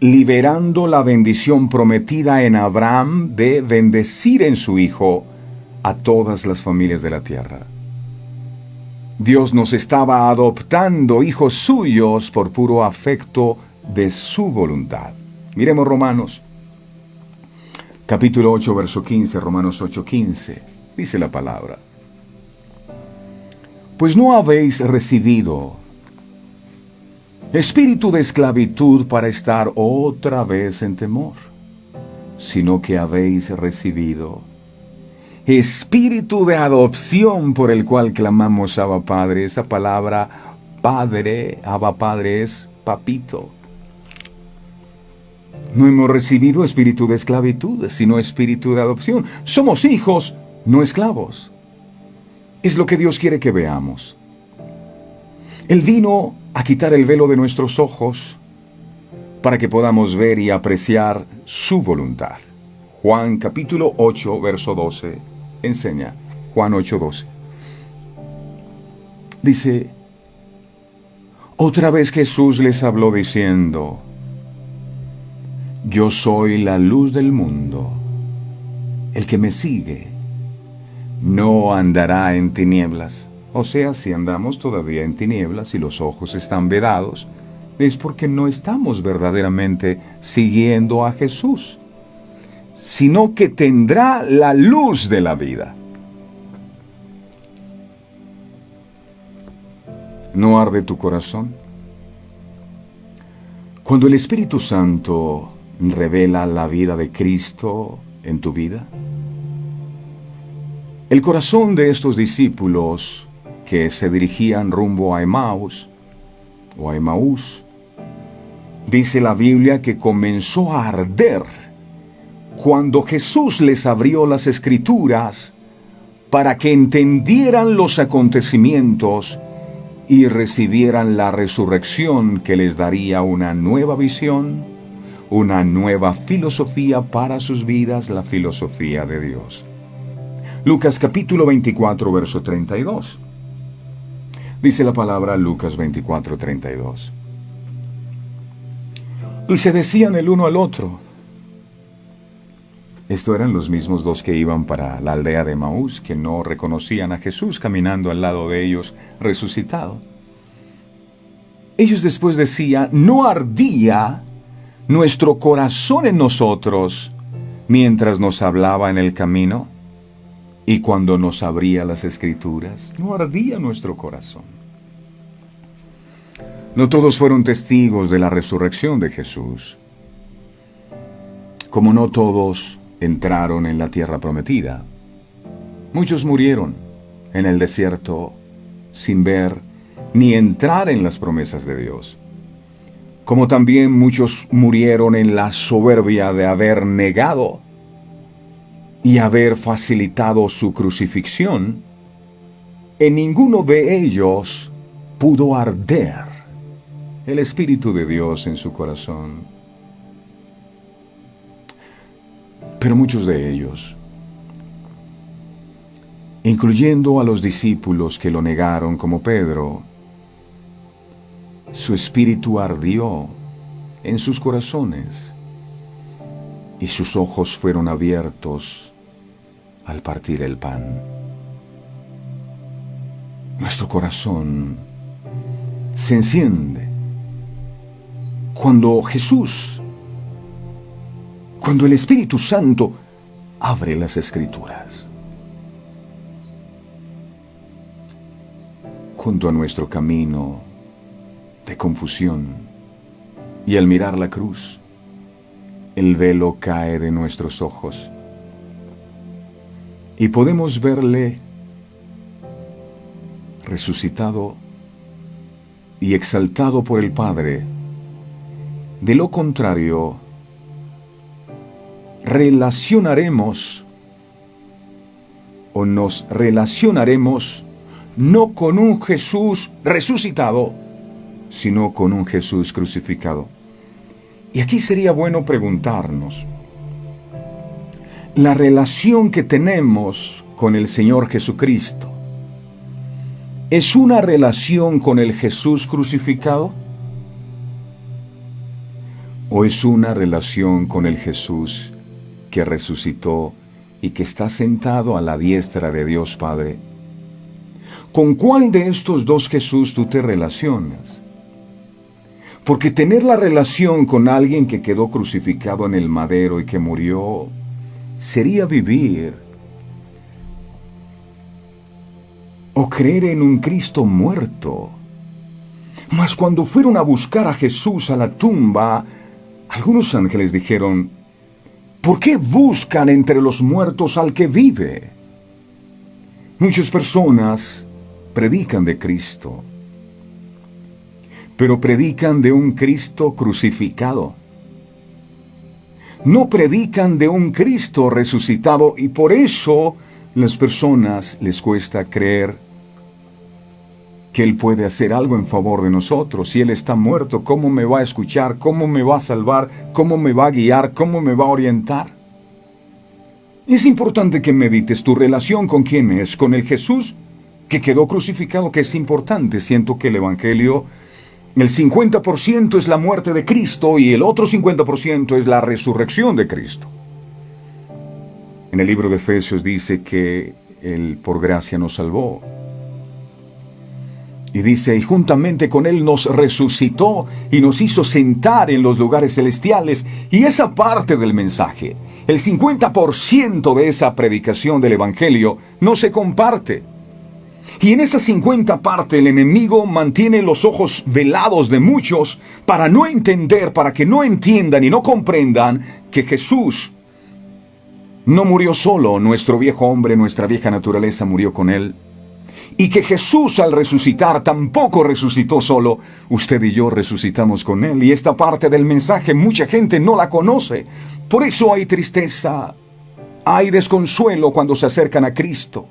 liberando la bendición prometida en Abraham de bendecir en su Hijo a todas las familias de la tierra. Dios nos estaba adoptando hijos suyos por puro afecto de su voluntad. Miremos Romanos, capítulo 8, verso 15, Romanos 8, 15. Dice la palabra: pues no habéis recibido espíritu de esclavitud para estar otra vez en temor, sino que habéis recibido espíritu de adopción, por el cual clamamos Abba Padre. Esa palabra Padre, Abba Padre, es papito. No hemos recibido espíritu de esclavitud, sino espíritu de adopción. Somos hijos, no esclavos. Es lo que Dios quiere que veamos. Él vino a quitar el velo de nuestros ojos para que podamos ver y apreciar su voluntad. Juan capítulo 8, verso 12, enseña. Juan 8, 12. Dice: otra vez Jesús les habló diciendo: yo soy la luz del mundo. El que me sigue no andará en tinieblas. O sea, si andamos todavía en tinieblas y los ojos están vedados, es porque no estamos verdaderamente siguiendo a Jesús, sino que tendrá la luz de la vida. ¿No arde tu corazón? Cuando el Espíritu Santo revela la vida de Cristo en tu vida, El corazón de estos discípulos que se dirigían rumbo a Emaús, dice la Biblia que comenzó a arder cuando Jesús les abrió las Escrituras para que entendieran los acontecimientos y recibieran la resurrección que les daría una nueva visión, una nueva filosofía para sus vidas, la filosofía de Dios. Lucas capítulo 24, verso 32. Dice la palabra Lucas 24, 32. Y se decían el uno al otro. Esto eran los mismos dos que iban para la aldea de Emaús, que no reconocían a Jesús caminando al lado de ellos resucitado. Ellos después decían, ¿no ardía nuestro corazón en nosotros mientras nos hablaba en el camino? Y cuando nos abría las Escrituras, ¿no ardía nuestro corazón? No todos fueron testigos de la resurrección de Jesús, como no todos entraron en la tierra prometida. Muchos murieron en el desierto sin ver ni entrar en las promesas de Dios, como también muchos murieron en la soberbia de haber negado y haber facilitado su crucifixión. En ninguno de ellos pudo arder el Espíritu de Dios en su corazón. Pero muchos de ellos, incluyendo a los discípulos que lo negaron como Pedro, su espíritu ardió en sus corazones y sus ojos fueron abiertos al partir el pan. Nuestro corazón se enciende cuando el Espíritu Santo abre las Escrituras. Junto a nuestro camino de confusión y al mirar la cruz, el velo cae de nuestros ojos y podemos verle resucitado y exaltado por el Padre. De lo contrario, nos relacionaremos no con un Jesús resucitado, sino con un Jesús crucificado. Y aquí sería bueno preguntarnos, la relación que tenemos con el Señor Jesucristo, ¿es una relación con el Jesús crucificado? ¿O es una relación con el Jesús que resucitó y que está sentado a la diestra de Dios Padre? ¿Con cuál de estos dos Jesús tú te relacionas? Porque tener la relación con alguien que quedó crucificado en el madero y que murió, sería vivir o creer en un Cristo muerto. Mas cuando fueron a buscar a Jesús a la tumba, algunos ángeles dijeron, ¿por qué buscan entre los muertos al que vive? Muchas personas predican de Cristo, pero predican de un Cristo crucificado. No predican de un Cristo resucitado, y por eso las personas les cuesta creer que Él puede hacer algo en favor de nosotros. Si Él está muerto, ¿cómo me va a escuchar? ¿Cómo me va a salvar? ¿Cómo me va a guiar? ¿Cómo me va a orientar? Es importante que medites tu relación con quién es, con el Jesús que quedó crucificado, que es importante. Siento que el Evangelio, el 50% es la muerte de Cristo y el otro 50% es la resurrección de Cristo. En el libro de Efesios dice que Él por gracia nos salvó. Y dice, y juntamente con Él nos resucitó y nos hizo sentar en los lugares celestiales. Y esa parte del mensaje, el 50% de esa predicación del Evangelio, no se comparte. Y en esa 50 parte el enemigo mantiene los ojos velados de muchos para no entender, para que no entiendan y no comprendan que Jesús no murió solo, nuestro viejo hombre, nuestra vieja naturaleza murió con él. Y que Jesús al resucitar tampoco resucitó solo, usted y yo resucitamos con él. Y esta parte del mensaje mucha gente no la conoce. Por eso hay tristeza, hay desconsuelo cuando se acercan a Cristo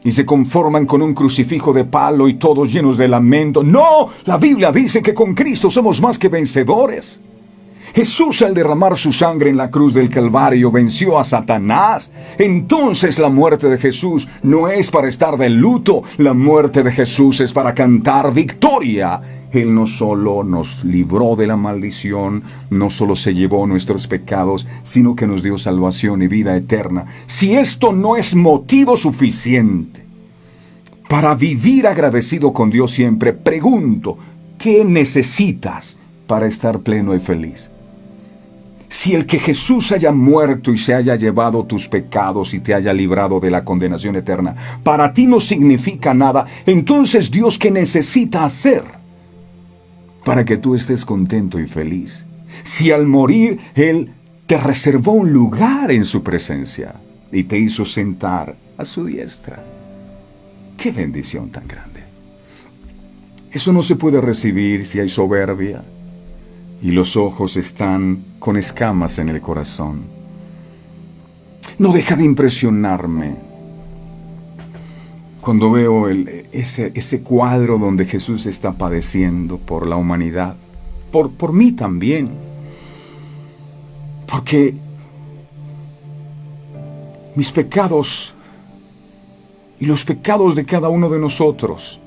y se conforman con un crucifijo de palo y todos llenos de lamento. No, la Biblia dice que con Cristo somos más que vencedores. Jesús, al derramar su sangre en la cruz del Calvario, venció a Satanás. Entonces la muerte de Jesús no es para estar de luto, la muerte de Jesús es para cantar victoria. Él no solo nos libró de la maldición, no solo se llevó nuestros pecados, sino que nos dio salvación y vida eterna. Si esto no es motivo suficiente para vivir agradecido con Dios siempre, pregunto, ¿qué necesitas para estar pleno y feliz? Si el que Jesús haya muerto y se haya llevado tus pecados y te haya librado de la condenación eterna, para ti no significa nada, entonces Dios, ¿qué necesita hacer para que tú estés contento y feliz? Si al morir Él te reservó un lugar en su presencia y te hizo sentar a su diestra. ¡Qué bendición tan grande! Eso no se puede recibir si hay soberbia y los ojos están con escamas en el corazón. No deja de impresionarme cuando veo ese cuadro donde Jesús está padeciendo por la humanidad, por mí también, porque mis pecados y los pecados de cada uno de nosotros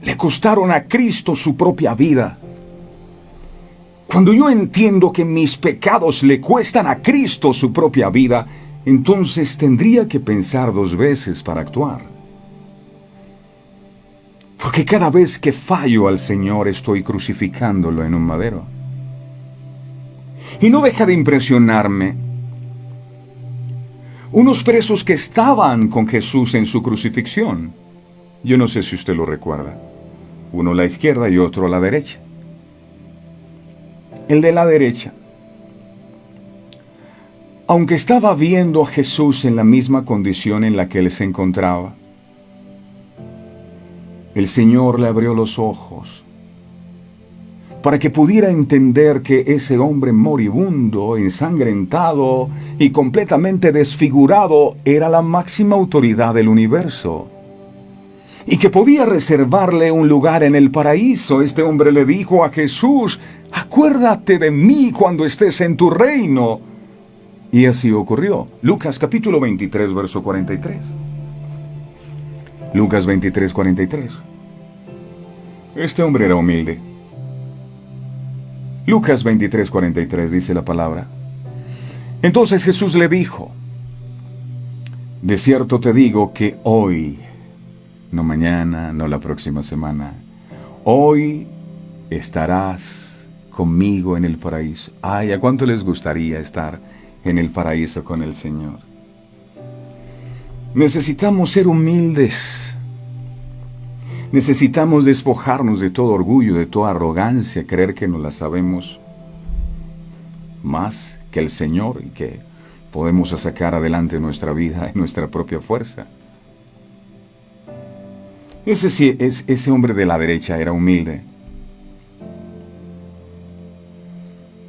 le costaron a Cristo su propia vida. Cuando yo entiendo que mis pecados le cuestan a Cristo su propia vida, entonces tendría que pensar dos veces para actuar. Porque cada vez que fallo al Señor estoy crucificándolo en un madero. Y no deja de impresionarme unos presos que estaban con Jesús en su crucifixión. Yo no sé si usted lo recuerda. Uno a la izquierda y otro a la derecha. El de la derecha, aunque estaba viendo a Jesús en la misma condición en la que él se encontraba, el Señor le abrió los ojos para que pudiera entender que ese hombre moribundo, ensangrentado y completamente desfigurado era la máxima autoridad del universo y que podía reservarle un lugar en el paraíso. Este hombre le dijo a Jesús: acuérdate de mí cuando estés en tu reino. Y así ocurrió. Lucas capítulo 23, verso 43. Lucas 23, 43. Este hombre era humilde. Lucas 23, 43 dice la palabra. Entonces Jesús le dijo: de cierto te digo que hoy, no mañana, no la próxima semana, hoy estarás conmigo en el paraíso. Ay, ¿a cuánto les gustaría estar en el paraíso con el Señor? Necesitamos ser humildes. Necesitamos despojarnos de todo orgullo, de toda arrogancia, creer que nos la sabemos más que el Señor y que podemos sacar adelante nuestra vida en nuestra propia fuerza. Ese hombre de la derecha era humilde.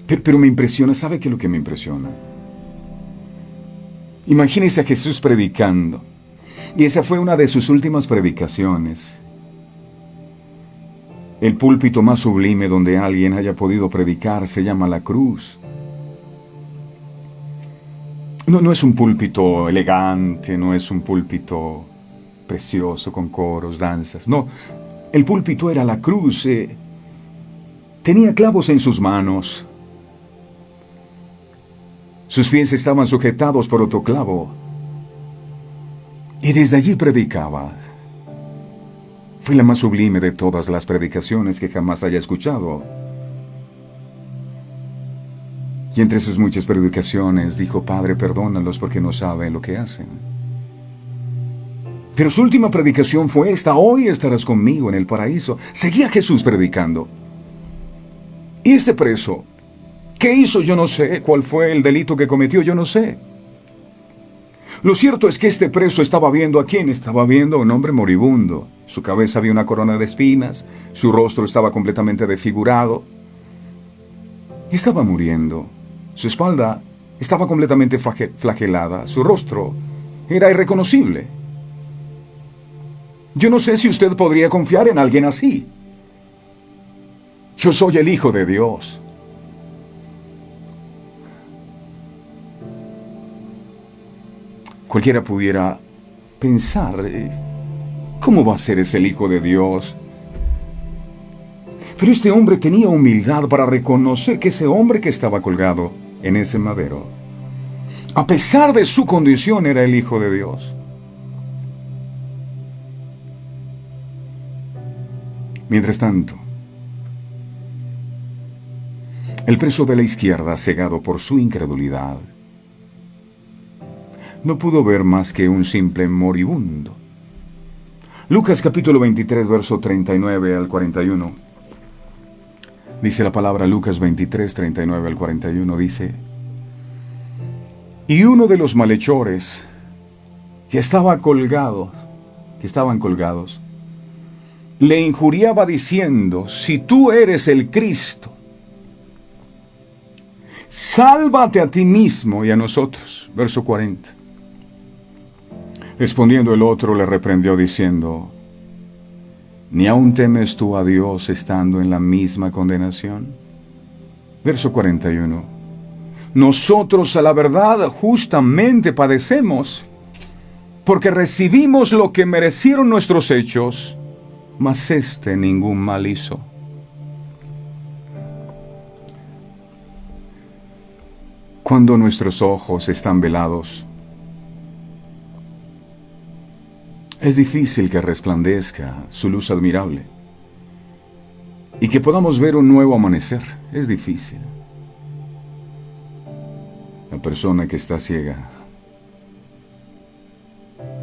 Pero me impresiona, ¿sabe qué es lo que me impresiona? Imagínese a Jesús predicando, y esa fue una de sus últimas predicaciones. El púlpito más sublime donde alguien haya podido predicar se llama la cruz. No es un púlpito elegante, no es un púlpito precioso con coros, danzas. No, el púlpito era la cruz. Tenía clavos en sus manos. Sus pies estaban sujetados por otro clavo. Y desde allí predicaba. Fue la más sublime de todas las predicaciones que jamás haya escuchado. Y entre sus muchas predicaciones dijo: Padre, perdónalos porque no saben lo que hacen. Pero su última predicación fue esta: hoy estarás conmigo en el paraíso. Seguía Jesús predicando. Y este preso, ¿Qué hizo? Yo no sé. ¿Cuál fue el delito que cometió? Yo no sé. Lo cierto es que este preso estaba viendo ¿a quién? Estaba viendo a un hombre moribundo. Su cabeza había una corona de espinas, su rostro estaba completamente desfigurado. Estaba muriendo. Su espalda estaba completamente flagelada. Su rostro era irreconocible. Yo no sé si usted podría confiar en alguien así. Yo soy el Hijo de Dios. Cualquiera pudiera pensar, ¿cómo va a ser ese el Hijo de Dios? Pero este hombre tenía humildad para reconocer que ese hombre que estaba colgado en ese madero, a pesar de su condición, era el Hijo de Dios. Mientras tanto, el preso de la izquierda, cegado por su incredulidad, no pudo ver más que un simple moribundo. Lucas capítulo 23, verso 39 al 41. Dice la palabra Lucas 23, 39 al 41, dice: Y uno de los malhechores que estaban colgados, le injuriaba diciendo: Si tú eres el Cristo, sálvate a ti mismo y a nosotros. Verso 40. Respondiendo el otro le reprendió diciendo: ¿Ni aún temes tú a Dios estando en la misma condenación? Verso 41. Nosotros a la verdad justamente padecemos, porque recibimos lo que merecieron nuestros hechos, mas éste ningún mal hizo. Cuando nuestros ojos están velados, es difícil que resplandezca su luz admirable y que podamos ver un nuevo amanecer. Es difícil. La persona que está ciega,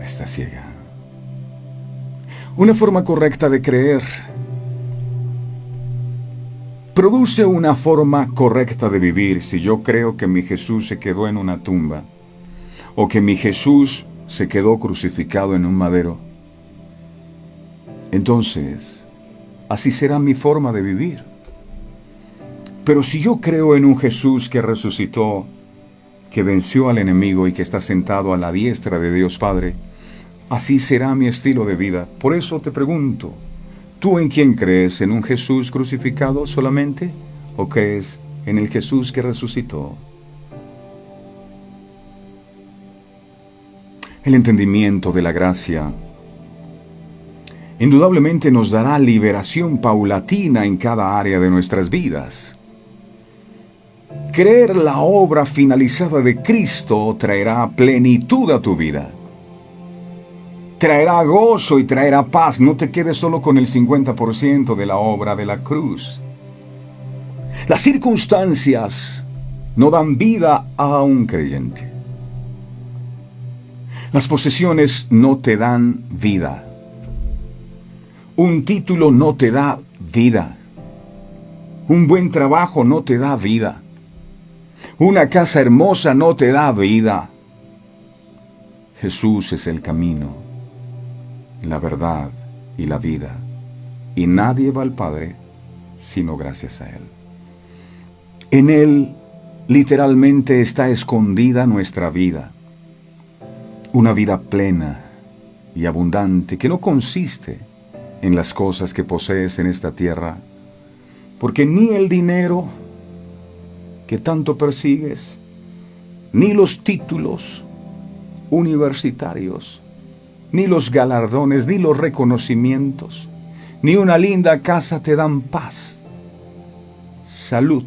está ciega. Una forma correcta de creer produce una forma correcta de vivir. Si yo creo que mi Jesús se quedó en una tumba, o que mi Jesús se quedó crucificado en un madero, entonces así será mi forma de vivir. Pero si yo creo en un Jesús que resucitó, que venció al enemigo y que está sentado a la diestra de Dios Padre, así será mi estilo de vida. Por eso te pregunto, ¿tú en quién crees? ¿En un Jesús crucificado solamente? ¿O crees en el Jesús que resucitó? El entendimiento de la gracia indudablemente nos dará liberación paulatina en cada área de nuestras vidas. Creer la obra finalizada de Cristo traerá plenitud a tu vida. Traerá gozo y traerá paz. No te quedes solo con el 50% de la obra de la cruz. Las circunstancias no dan vida a un creyente. Las posesiones no te dan vida. Un título no te da vida. Un buen trabajo no te da vida. Una casa hermosa no te da vida. Jesús es el camino, la verdad y la vida. Y nadie va al Padre sino gracias a Él. En Él literalmente está escondida nuestra vida. Una vida plena y abundante que no consiste en las cosas que posees en esta tierra, porque ni el dinero que tanto persigues, ni los títulos universitarios, ni los galardones, ni los reconocimientos, ni una linda casa te dan paz, salud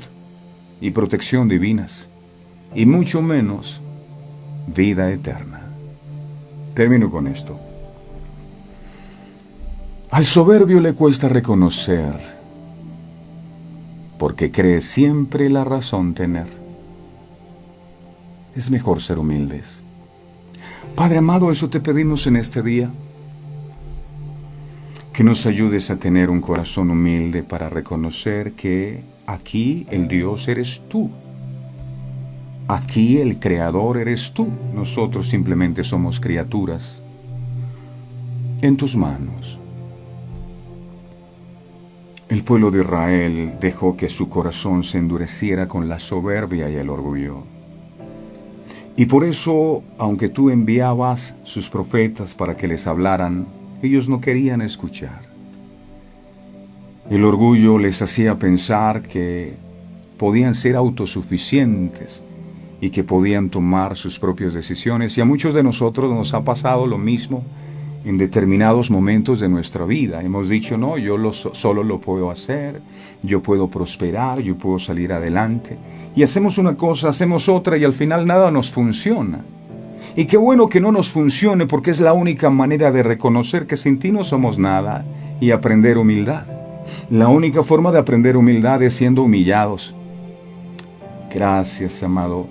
y protección divinas, y mucho menos vida eterna. Termino con esto. Al soberbio le cuesta reconocer, porque cree siempre la razón tener. Es mejor ser humildes. Padre amado, eso te pedimos en este día, que nos ayudes a tener un corazón humilde para reconocer que Aquí el Dios eres tú. Aquí el Creador eres tú. Nosotros simplemente somos criaturas en tus manos. El pueblo de Israel dejó que su corazón se endureciera con la soberbia y el orgullo. Y por eso, aunque tú enviabas sus profetas para que les hablaran, ellos no querían escuchar. El orgullo les hacía pensar que podían ser autosuficientes y que podían tomar sus propias decisiones. Y a muchos de nosotros nos ha pasado lo mismo en determinados momentos de nuestra vida. Hemos dicho, no, yo solo lo puedo hacer, yo puedo prosperar, yo puedo salir adelante. Y hacemos una cosa, hacemos otra y al final nada nos funciona. Y qué bueno que no nos funcione porque es la única manera de reconocer que sin ti no somos nada y aprender humildad. La única forma de aprender humildad es siendo humillados. Gracias, amado,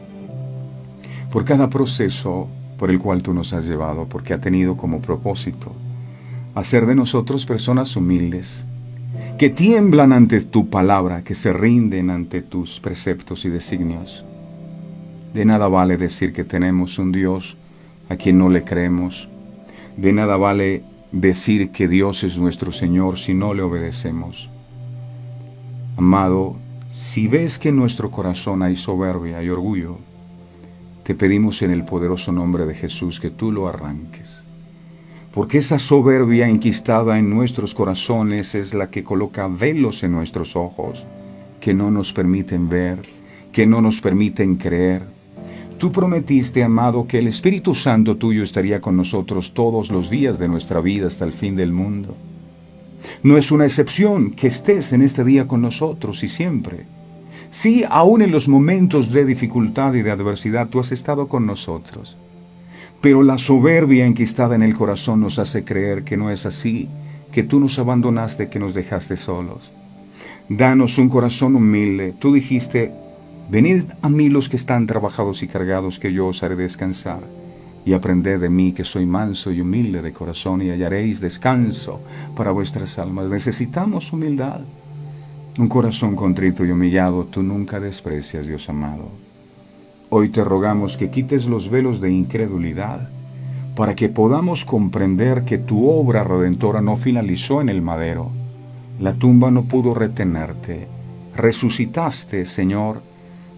por cada proceso por el cual tú nos has llevado, porque ha tenido como propósito hacer de nosotros personas humildes, que tiemblan ante tu palabra, que se rinden ante tus preceptos y designios. De nada vale decir que tenemos un Dios a quien no le creemos. De nada vale decir que Dios es nuestro Señor si no le obedecemos. Amado, si ves que en nuestro corazón hay soberbia y orgullo, te pedimos en el poderoso nombre de Jesús que tú lo arranques. Porque esa soberbia enquistada en nuestros corazones es la que coloca velos en nuestros ojos, que no nos permiten ver, que no nos permiten creer. Tú prometiste, amado, que el Espíritu Santo tuyo estaría con nosotros todos los días de nuestra vida hasta el fin del mundo. No es una excepción que estés en este día con nosotros y siempre. Sí, aún en los momentos de dificultad y de adversidad tú has estado con nosotros. Pero la soberbia enquistada en el corazón nos hace creer que no es así, que tú nos abandonaste, que nos dejaste solos. Danos un corazón humilde. Tú dijiste, venid a mí los que están trabajados y cargados, que yo os haré descansar. Y aprended de mí, que soy manso y humilde de corazón, y hallaréis descanso para vuestras almas. Necesitamos humildad. Un corazón contrito y humillado tú nunca desprecias, Dios amado. Hoy te rogamos que quites los velos de incredulidad para que podamos comprender que tu obra redentora no finalizó en el madero. La tumba no pudo retenerte. Resucitaste, Señor,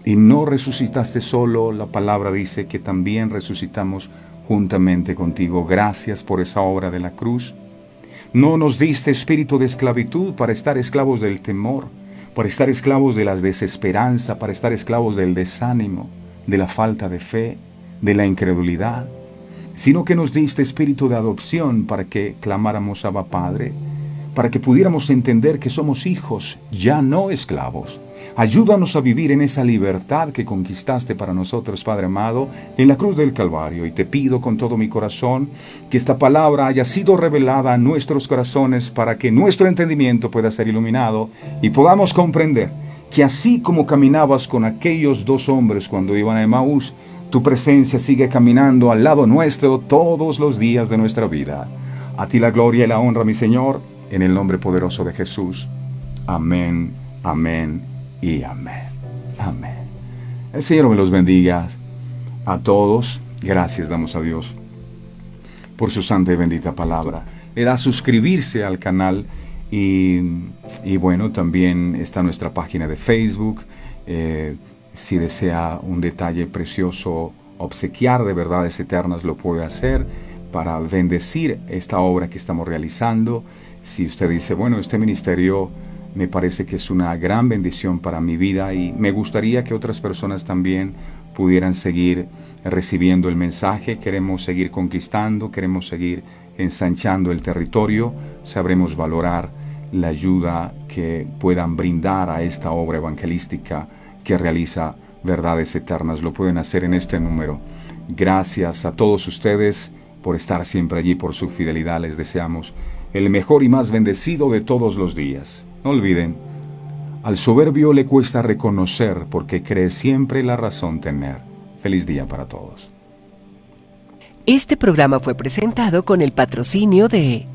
y no resucitaste solo. La palabra dice que también resucitamos juntamente contigo. Gracias por esa obra de la cruz. No nos diste espíritu de esclavitud para estar esclavos del temor, para estar esclavos de la desesperanza, para estar esclavos del desánimo, de la falta de fe, de la incredulidad, sino que nos diste espíritu de adopción para que clamáramos Abba Padre, para que pudiéramos entender que somos hijos, ya no esclavos. Ayúdanos a vivir en esa libertad que conquistaste para nosotros, Padre amado, en la cruz del Calvario. Y te pido con todo mi corazón que esta palabra haya sido revelada a nuestros corazones para que nuestro entendimiento pueda ser iluminado y podamos comprender que así como caminabas con aquellos dos hombres cuando iban a Emaús, tu presencia sigue caminando al lado nuestro todos los días de nuestra vida. A ti la gloria y la honra, mi Señor, en el nombre poderoso de Jesús. Amén, amén y amén. Amén. El Señor me los bendiga a todos. Gracias damos a Dios por su santa y bendita palabra. Le da suscribirse al canal y bueno, también está nuestra página de Facebook. Si desea un detalle precioso, obsequiar de verdades eternas, lo puede hacer para bendecir esta obra que estamos realizando. Si usted dice, bueno, este ministerio me parece que es una gran bendición para mi vida y me gustaría que otras personas también pudieran seguir recibiendo el mensaje, queremos seguir conquistando, queremos seguir ensanchando el territorio, sabremos valorar la ayuda que puedan brindar a esta obra evangelística que realiza Verdades Eternas. Lo pueden hacer en este número. Gracias a todos ustedes por estar siempre allí, por su fidelidad. Les deseamos el mejor y más bendecido de todos los días. No olviden, al soberbio le cuesta reconocer porque cree siempre la razón tener. Feliz día para todos. Este programa fue presentado con el patrocinio de